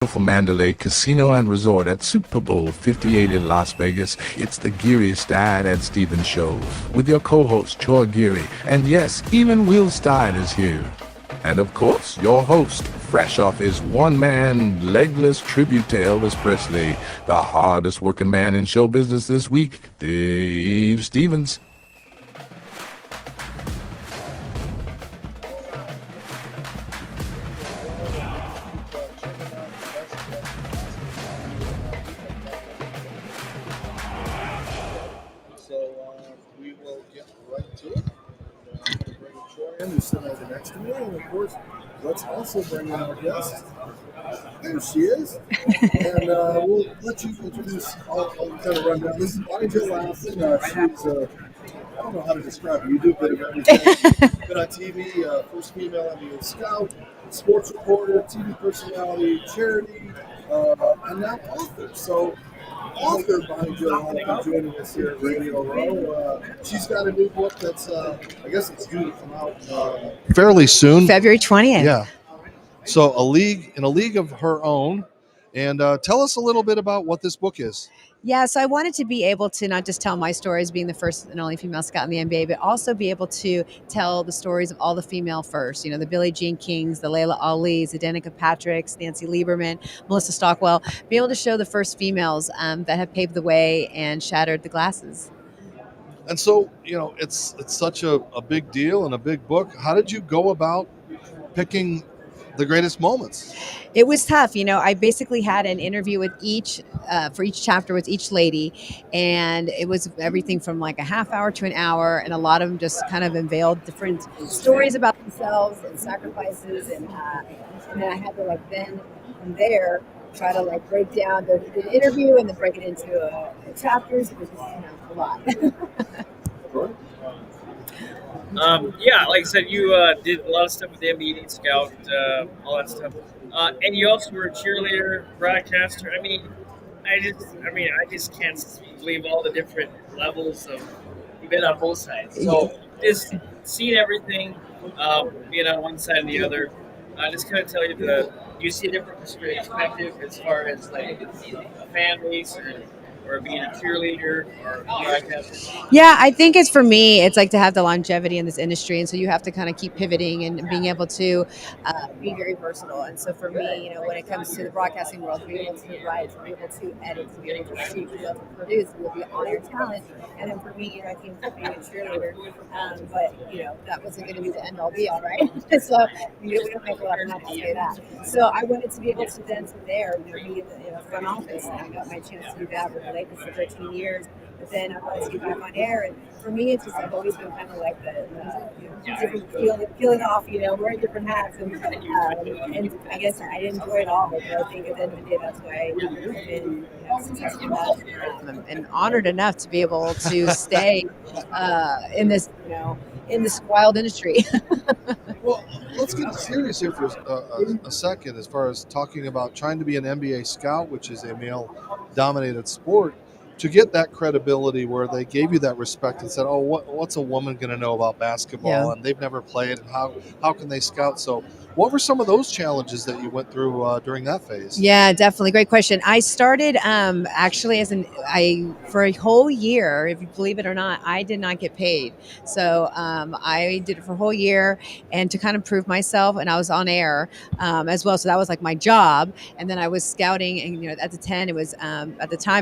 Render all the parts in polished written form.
For Mandalay Casino and Resort at Super Bowl 58 in Las Vegas. It's the Geary, Stein, and Steven show with your co-host Troy Geary. And yes, even Will Stein is here. And of course, your host, fresh off his one-man legless tribute to Elvis Presley, the hardest working man in show business this week, Dave Stevens. We will get right to it. Bring Troy in, who's sitting over next to me, and of course, let's also bring in our guest. There she is, and we'll let you introduce. I'll kind of run down. This is Bonnie-Jill Laflin. She's I don't know how to describe her. You do a bit of everything. Been on TV, first female NBA scout, sports reporter, TV personality, charity, and now author. So, author Bonnie-Jill Laflin joining us here at Radio Row. She's got a new book that's, I guess it's due to come out fairly soon. February 20th. Yeah. So, a league of her own. And tell us a little bit about what this book is. Yeah, so I wanted to be able to not just tell my stories being the first and only female scout in the NBA, but also be able to tell the stories of all the female firsts. You know, the Billie Jean Kings, the Layla Ali's, the Danica Patricks, Nancy Lieberman, Melissa Stockwell. Be able to show the first females that have paved the way and shattered the glasses. And so, it's such a big deal and a big book. How did you go about picking the greatest moments? It was tough. I basically had an interview with for each chapter with each lady, and it was everything from like a half hour to an hour, and a lot of them just kind of unveiled different stories about themselves and sacrifices, and then I had to then from there try to break down the interview and then break it into chapters. It was just a lot. Yeah, like I said, you did a lot of stuff with the NBA Scout, all that stuff, and you also were a cheerleader, broadcaster. I just can't believe all the different levels of you've been on both sides. So just seeing everything, being on one side and the other, just kind of tell you you see a different perspective as far as like a fan base or being a cheerleader or broadcaster? Yeah, I think for me, it's like to have the longevity in this industry. And so you have to kind of keep pivoting and being able to be very versatile. And so for me, when it comes to the broadcasting world, to be able to write, to be able to edit, to be able to shoot, to be able to produce, to be on your talent. And then for me, I think being a cheerleader, but, that wasn't going to be the end all be all, right? So we don't make a lot of money to say that. So I wanted to be able to then from there, be in the front office. And I got my chance to do that with the Lakers for 13 years. But then I wanted to get back on air, and for me, it's just I've always been kind of like the different feeling off, wearing different hats, and I guess I enjoy it all. But I think at the end of the day, that's why I've been successful enough and honored enough to be able to stay in this, in this wild industry. Well, let's get serious here for a second as far as talking about trying to be an NBA scout, which is a male-dominated sport, to get that credibility where they gave you that respect and said, oh, what's a woman going to know about basketball? Yeah. And they've never played, and how can they scout? So what were some of those challenges that you went through during that phase? Yeah, definitely. Great question. I started actually for a whole year, if you believe it or not, I did not get paid. So I did it for a whole year and to kind of prove myself, and I was on air as well. So that was like my job. And then I was scouting, and at the time it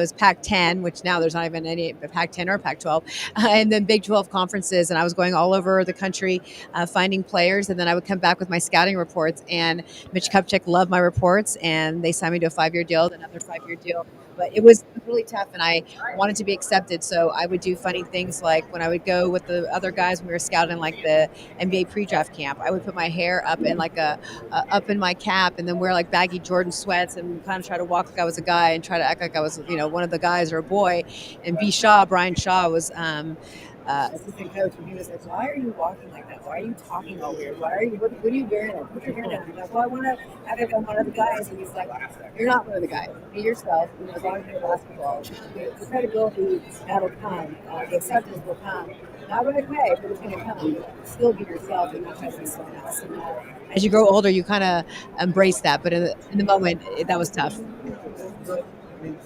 was Pac-10, which now there's not even any Pac-10 or Pac-12, and then Big 12 conferences. And I was going all over the country finding players, and then I would come back with my scouting reports, and Mitch Kupchak loved my reports, and they signed me to a 5-year deal, another 5-year deal. But it was really tough, and I wanted to be accepted. So I would do funny things like when I would go with the other guys when we were scouting like the NBA pre-draft camp, I would put my hair up in up in my cap, and then wear like baggy Jordan sweats and kind of try to walk like I was a guy and try to act like I was one of the guys or a boy. And Brian Shaw was assistant coach, and he was like, "Why are you walking like that? Why are you talking all weird? Why are you? What are you wearing? Put your hair down." I'm like, "Well, I want to act like I'm one of the guys." And he's like, "You're not one of the guys. Be yourself. You know, as long as you're basketball, the credibility that'll come, the acceptance will come. Not right away, but it's going to come. Still be yourself and not try to be someone else." And, as you grow older, you kind of embrace that, but in the moment, that was tough. I mean,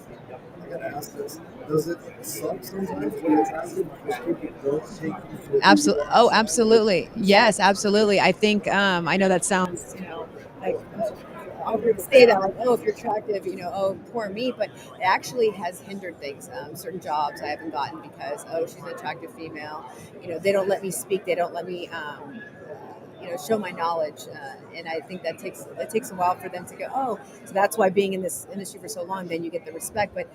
I gotta ask this. Does it suck sometimes to be attracted because people don't take you for who you Absolutely. are? Oh, absolutely. Yes, absolutely. I think I know that sounds, like awkward to say that, like, oh, if you're attractive, oh, poor me. But it actually has hindered things. Certain jobs I haven't gotten because, oh, she's an attractive female. They don't let me speak. They don't let me. Show my knowledge, and I think it takes a while for them to go. Oh, so that's why being in this industry for so long, then you get the respect. But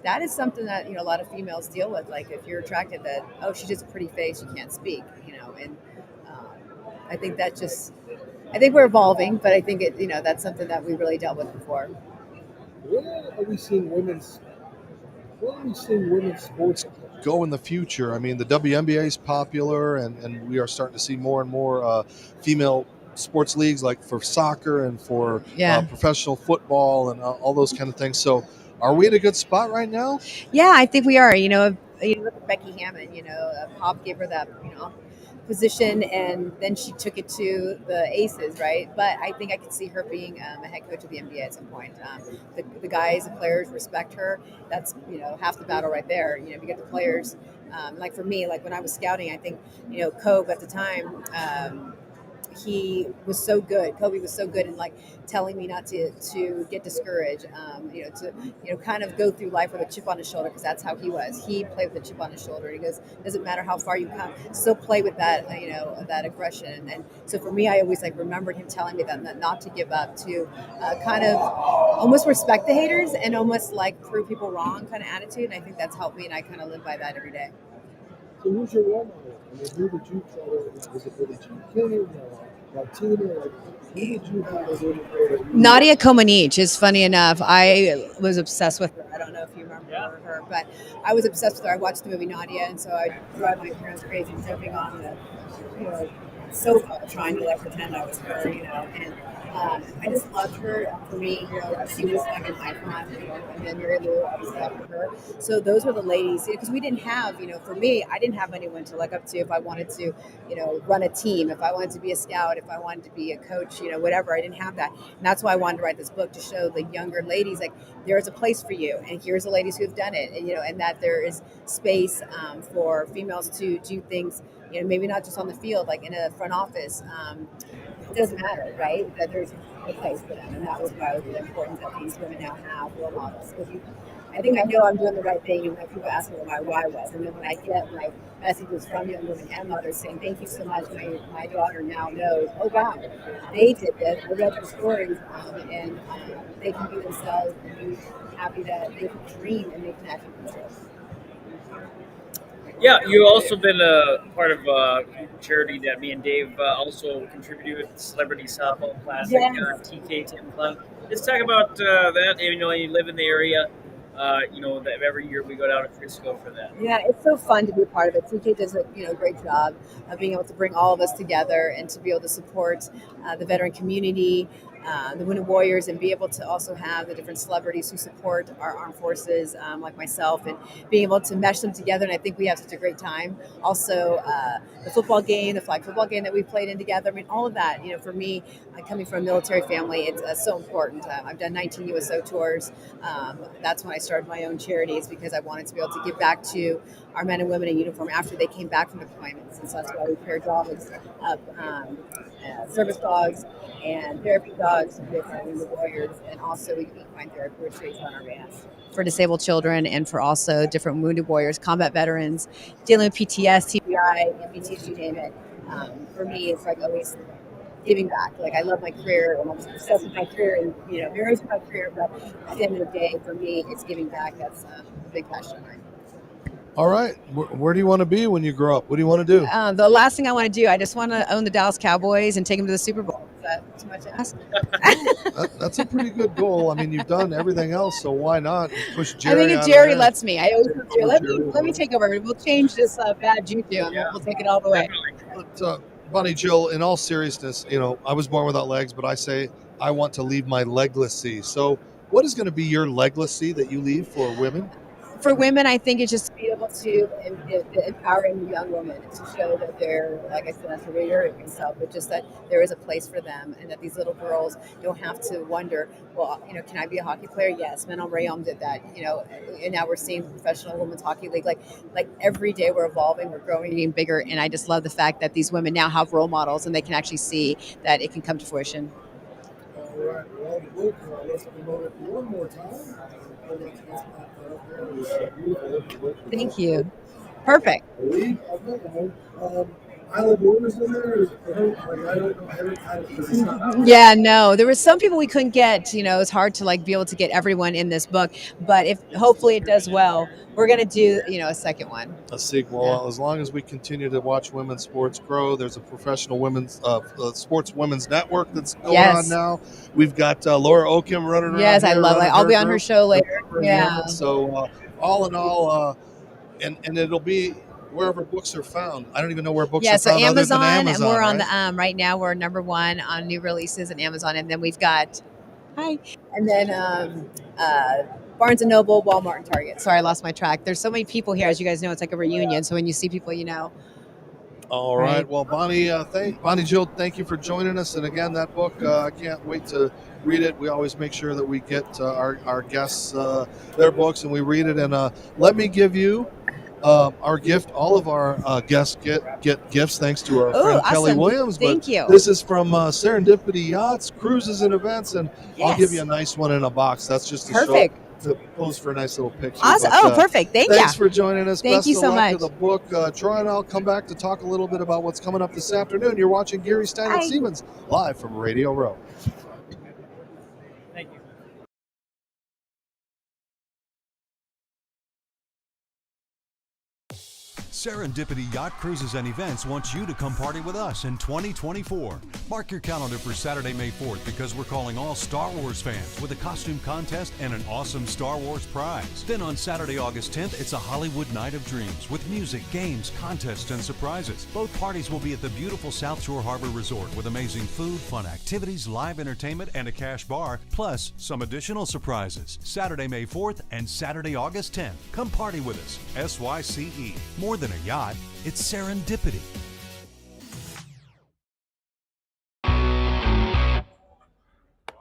that is something that a lot of females deal with. Like if you're attracted, that oh, she's just a pretty face, you can't speak. And um, I think I think we're evolving, but I think that's something that we really dealt with before. Where are we seeing women's sports go in the future? I mean, the WNBA is popular, and we are starting to see more and more female sports leagues, like for soccer and for Yeah. professional football and all those kind of things. So, are we at a good spot right now? Yeah, I think we are. Look at Becky Hammond. Pop gave her that position, and then she took it to the Aces, right? But I think I could see her being a head coach of the NBA at some point. The guys, the players respect her. That's half the battle right there. If you get the players, like for me, like when I was scouting, I think Kobe at the time. He was so good. Kobe was so good in like telling me not to get discouraged. To kind of go through life with a chip on his shoulder, because that's how he was. He played with a chip on his shoulder. He goes, doesn't matter how far you come, still play with that that aggression. And so for me, I always like remembered him telling me that not to give up, to kind of almost respect the haters and almost like prove people wrong kind of attitude. And I think that's helped me, and I kind of live by that every day. So, who's your role model? I mean, who did you try to? Was it Billie Jean King or Martina? Like, who did you have as a role model? Nadia Comaneci is funny enough. I was obsessed with her. I don't know if you remember her, but I was obsessed with her. I watched the movie Nadia, and so I drive my parents crazy jumping on the sofa trying to like pretend I was her, and I just loved her. For me, she was like an icon, and then Mary Lou, obviously after her. So those were the ladies, because we didn't have, for me, I didn't have anyone to look up to if I wanted to, run a team, if I wanted to be a scout, if I wanted to be a coach, whatever. I didn't have that, and that's why I wanted to write this book, to show the younger ladies like there is a place for you, and here's the ladies who've done it, and that there is space for females to do things. Maybe not just on the field, like in a front office. It doesn't matter, right? That there's a place for them, and that was why it was really important that these women now have role models. Because I think I know I'm doing the right thing, and when people ask me what my why was, and then when I get like messages from young women and mothers saying, "Thank you so much, my daughter now knows, oh wow, they did this. I read their stories, and they can be themselves and be happy that they can dream and they can actually control." Yeah, you also been a part of a charity that me and Dave also contributed with, Celebrity Softball Classic, Yes. TK Tim Club. Let's talk about that. You live in the area. That every year we go down to Frisco for that. Yeah, it's so fun to be a part of it. TK does a great job of being able to bring all of us together and to be able to support the veteran community, the Wounded Warriors, and be able to also have the different celebrities who support our armed forces, like myself, and being able to mesh them together. And I think we have such a great time. Also, the football game, the flag football game that we played in together. I mean, all of that. For me, coming from a military family, it's so important. I've done 19 USO tours. That's when I started my own charities, because I wanted to be able to give back to our men and women in uniform after they came back from deployments. And so that's why we pair dogs up, service dogs and therapy dogs with the Warriors, and also we equine therapy, which is on our vans for disabled children, and for also different Wounded Warriors, combat veterans dealing with PTS, TBI, MBTs, you name it. For me, it's like always giving back. Like, I love my career, and I'm obsessed with my career, and married to my career. But at the end of the day, for me, it's giving back. That's a big passion of mine. All right. Where do you want to be when you grow up? What do you want to do? The last thing I want to do, I just want to own the Dallas Cowboys and take them to the Super Bowl. that too much to ask? That's a pretty good goal. I mean, you've done everything else, so why not push I Jerry think out if of Jerry there? lets me, I always tell Jerry, let me take over. We'll change this bad juju and we'll take it all the way. But, Bonnie-Jill, in all seriousness, I was born without legs, but I say I want to leave my legacy. So what is going to be your legacy that you leave for women? For women, I think it's just to be able to empower young women to show that they're, like I said, as a reader myself, but just that there is a place for them, and that these little girls don't have to wonder, well, can I be a hockey player? Yes, Manon Rayom did that, and now we're seeing professional women's hockey league. Like every day we're evolving, we're growing, getting bigger, and I just love the fact that these women now have role models, and they can actually see that it can come to fruition. All right. Well, the book, let's promote it one more time. Thank you. Perfect. Yeah, no, there were some people we couldn't get. It's hard to be able to get everyone in this book, but if hopefully it does well, we're gonna do a second one, a sequel. Yeah. As long as we continue to watch women's sports grow, there's a professional women's sports women's network that's going on now. We've got Laura Oakham running around. Yes, I here, love it. running I'll be on her group. show later. Yeah. So all in all, and it'll be wherever books are found. I don't even know where books are found. Amazon, other than Amazon, and we're on right? the right now we're number one on new releases in Amazon, and then we've got and then Barnes and Noble, Walmart, and Target. Sorry, I lost my track. There's so many people here, as you guys know. It's like a reunion, so when you see people, All right. Well, Bonnie-Jill, thank you for joining us. And again, that book, I can't wait to read it. We always make sure that we get our guests their books and we read it. And let me give you our gift. All of our guests get gifts thanks to our friend awesome. Kelly Williams. Thank you. This is from Serendipity Yachts, Cruises, and Events. And I'll give you a nice one in a box. That's just to show. To pose for a nice little picture. Awesome. But, perfect. Thanks for joining us. Thank you so much. Of the book. Troy and I'll come back to talk a little bit about what's coming up this afternoon. You're watching Geary, Stein, and Siemens live from Radio Row. Thank you. Serendipity Yacht Cruises and Events wants you to come party with us in 2024. Mark your calendar for Saturday, May 4th, because we're calling all Star Wars fans with a costume contest and an awesome Star Wars prize. Then on Saturday, August 10th, it's a Hollywood night of dreams with music, games, contests, and surprises. Both parties will be at the beautiful South Shore Harbor Resort with amazing food, fun activities, live entertainment, and a cash bar, plus some additional surprises. Saturday, May 4th and Saturday, August 10th. Come party with us. SYCE. More than a yacht, it's serendipity.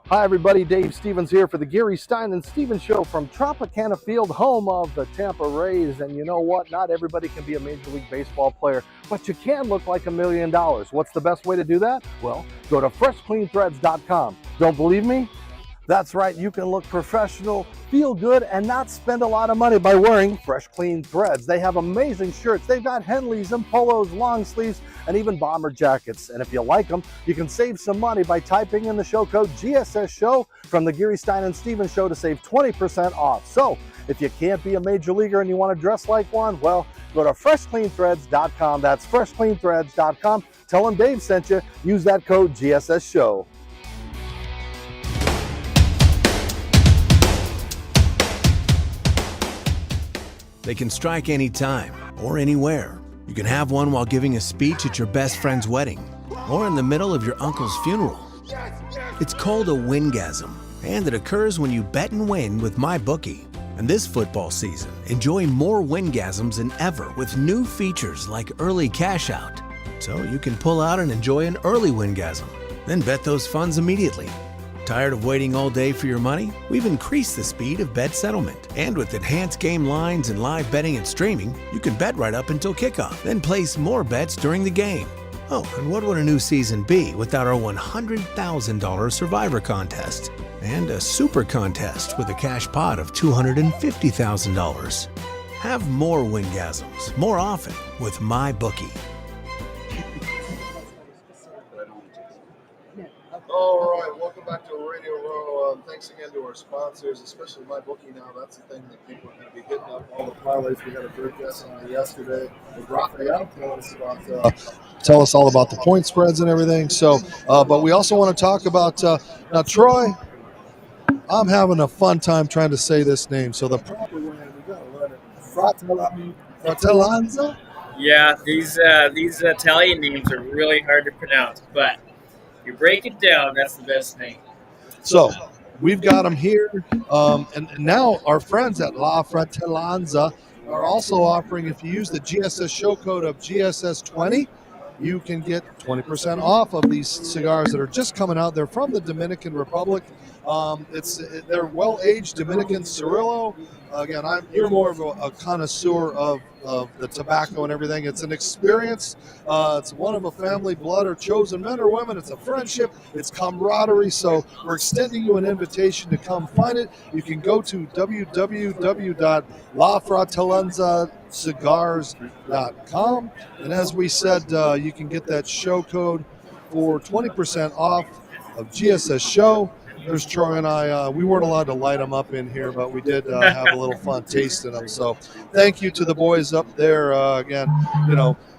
Hi everybody, Dave Stevens here for the Geary, Stein, and Stevens Show from Tropicana Field, home of the Tampa Rays. And you know what? Not everybody can be a Major League Baseball player, but you can look like $1 million. What's the best way to do that? Well, go to freshcleanthreads.com. Don't believe me? That's right, you can look professional, feel good, and not spend a lot of money by wearing Fresh Clean Threads. They have amazing shirts. They've got Henleys and polos, long sleeves, and even bomber jackets. And if you like them, you can save some money by typing in the show code GSS Show from the Geary, Stein, and Stevens Show to save 20% off. So if you can't be a major leaguer and you want to dress like one, well, go to freshcleanthreads.com. That's freshcleanthreads.com. Tell them Dave sent you. Use that code GSS Show. They can strike anytime or anywhere. You can have one while giving a speech at your best friend's wedding or in the middle of your uncle's funeral. It's called a wingasm, and it occurs when you bet and win with MyBookie. And this football season, enjoy more wingasms than ever with new features like early cash out. So you can pull out and enjoy an early wingasm, then bet those funds immediately. Tired of waiting all day for your money? We've increased the speed of bet settlement. And with enhanced game lines and live betting and streaming, you can bet right up until kickoff, then place more bets during the game. Oh, and what would a new season be without our $100,000 Survivor contest? And a super contest with a cash pot of $250,000. Have more wingasms, more often with MyBookie. All right, welcome back to Radio Row. thanks again to our sponsors, especially my bookie now. That's the thing that people are going to be hitting up all the parlays. We had a great guest on yesterday with Raphael tell us all about the point spreads and everything. So, but we also want to talk about now, Troy. I'm having a fun time trying to say this name. So the proper way, we got to learn it. Fratellanza. Yeah, these Italian names are really hard to pronounce, but you break it down, that's the best thing. So we've got them here, and now our friends at La Fratellanza are also offering. If you use the GSS show code of GSS20, you can get 20% off of these cigars that are just coming out. They're from the Dominican Republic. They're well-aged Dominican Cirillo. Again, you're more of a connoisseur of the tobacco and everything. It's an experience. It's one of a family, blood, or chosen men or women. It's a friendship. It's camaraderie. So we're extending you an invitation to come find it. You can go to www.lafratellanzacigars.com. And as we said, you can get that show code for 20% off of GSS Show. There's Troy and I. We weren't allowed to light them up in here, but we did have a little fun tasting them. So thank you to the boys up there. Again,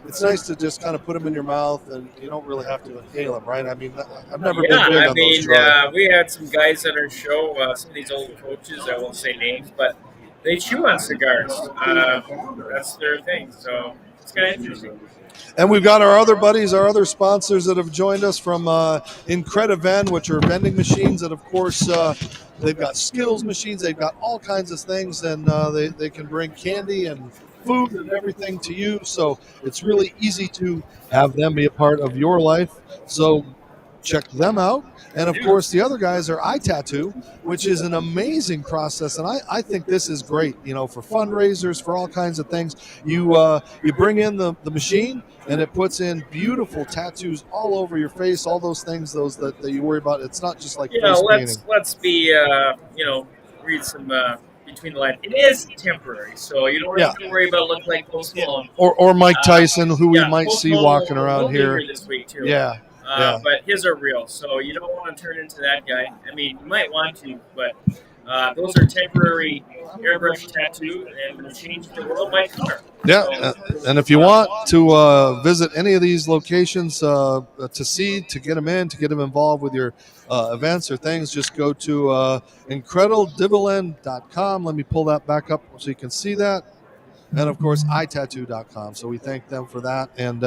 it's nice to just kind of put them in your mouth, and you don't really have to inhale them, right? I mean, I've never been big on those, Troy. We had some guys on our show, some of these old coaches, I won't say names, but they chew on cigars. That's their thing, so it's kind of interesting. And we've got our other buddies, our other sponsors that have joined us from Incrediven, which are vending machines that, of course, they've got skills machines. They've got all kinds of things, and they can bring candy and food and everything to you. So it's really easy to have them be a part of your life. So check them out. And, of course, the other guys are iTattoo, which is an amazing process. And I think this is great, for fundraisers, for all kinds of things. You bring in the machine, and it puts in beautiful tattoos all over your face, all those things that you worry about. It's not just like face painting. Let's be, read some between the lines. It is temporary, so you don't have to worry about looking like Post Malone. Or Mike Tyson, who we might see walking around here. This week too. Yeah. But his are real, so you don't want to turn into that guy. I mean, you might want to, but those are temporary airbrush tattoo, and will change the world by color. Yeah, and if you want to visit any of these locations to get them involved with your events or things, just go to incredibledividend.com. Let me pull that back up so you can see that. And, of course, iTattoo.com. So we thank them for that. And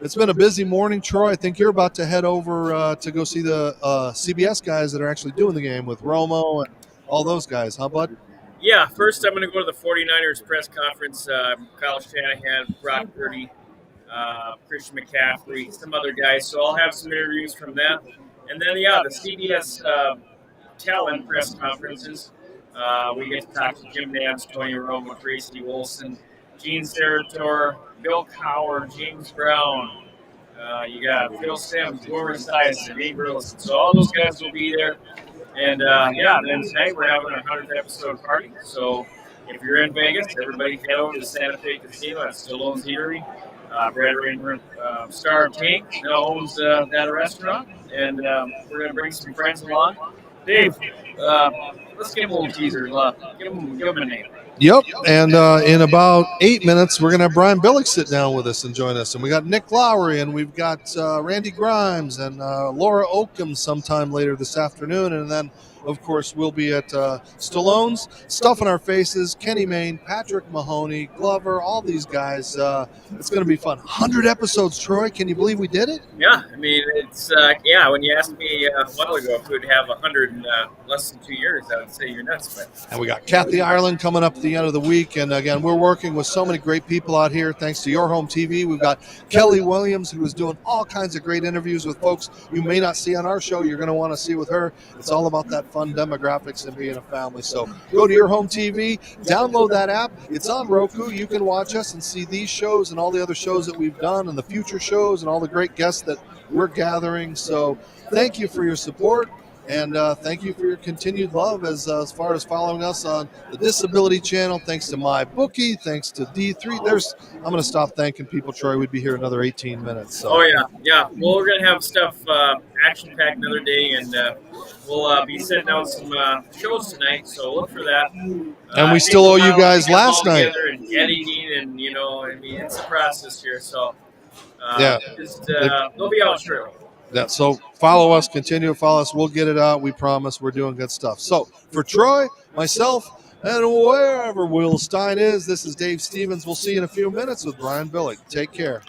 it's been a busy morning, Troy. I think you're about to head over to go see the CBS guys that are actually doing the game with Romo and all those guys, huh, bud? Yeah, first I'm going to go to the 49ers press conference. Kyle Shanahan, Brock Purdy, Christian McCaffrey, some other guys. So I'll have some interviews from them. And then, the CBS talent press conferences. We get to talk to Jim Nance, Tony Romo, Tracy Wolfson, Gene Sarator, Bill Cowher, James Brown. You got Phil Sims, Boris Dyson, Abe Burleson. So all those guys will be there. And, then tonight we're having our 100th episode party. So if you're in Vegas, everybody head over to Santa Fe Casino at Stallone's Geary. Brad Rainbow, Star of Tank, owns that restaurant. And we're going to bring some friends along. Dave, let's give him a little teaser. Give him a name. Yep, and in about 8 minutes, we're going to have Brian Billick sit down with us and join us. And we got Nick Lowry, and we've got Randy Grimes and Laura Oakham sometime later this afternoon. And then, of course, we'll be at Stallone's, Stuffing Our Faces, Kenny Mayne, Patrick Mahoney, Glover, all these guys. It's going to be fun. 100 episodes, Troy. Can you believe we did it? Yeah, I mean, it's, when you asked me a while ago if we'd have 100 in less than 2 years, I would say you're nuts. But. And we got Kathy Ireland coming up at the end of the week. And, again, we're working with so many great people out here. Thanks to Your Home TV. We've got Kelly Williams, who is doing all kinds of great interviews with folks you may not see on our show. You're going to want to see with her. It's all about that fun demographics and being a family. So go to Your Home TV, download that app. It's on Roku. You can watch us and see these shows and all the other shows that we've done and the future shows and all the great guests that we're gathering. So thank you for your support. And thank you for your continued love as far as following us on the Disability Channel. Thanks to my bookie. Thanks to D3. I'm going to stop thanking people, Troy. We'd be here another 18 minutes. So. Oh yeah. Well, we're gonna have stuff action packed another day, and we'll be setting out some shows tonight. So look for that. And we still owe you guys last night. And editing, and I mean, it's a process here. So just they'll be out shortly. Yeah, so follow us, continue to follow us. We'll get it out. We promise we're doing good stuff. So for Troy, myself, and wherever Will Stein is, this is Dave Stevens. We'll see you in a few minutes with Brian Billick. Take care.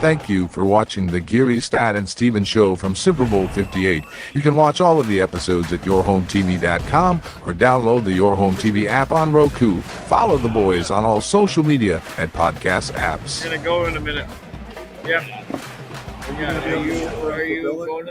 Thank you for watching the Geary, Stein, and Stevens Show from Super Bowl 58. You can watch all of the episodes at yourhometv.com or download the Your Home TV app on Roku. Follow the boys on all social media and podcast apps. Gonna go in a minute. Yeah. Are you going to